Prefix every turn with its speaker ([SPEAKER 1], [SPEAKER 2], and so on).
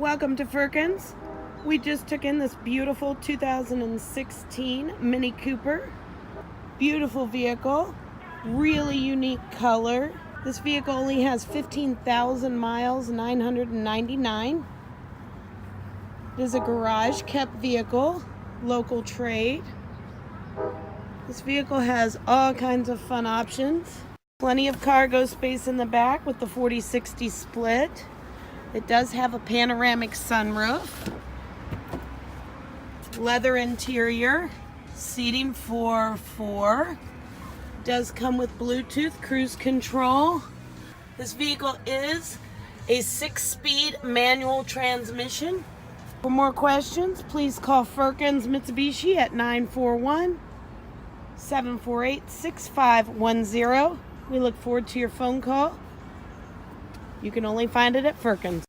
[SPEAKER 1] Welcome to Firkins. We just took in this beautiful 2016 Mini Cooper. Beautiful vehicle, really unique color. This vehicle only has 15,000 miles, 999. It is a garage kept vehicle, local trade. This vehicle has all kinds of fun options. Plenty of cargo space in the back with the 40/60 split. It does have a panoramic sunroof, leather interior, seating for 4. Does come with Bluetooth cruise control. This vehicle is a 6-speed manual transmission. For more questions, please call Firkins Mitsubishi at 941-748-6510. We look forward to your phone call. You can only find it at Firkins.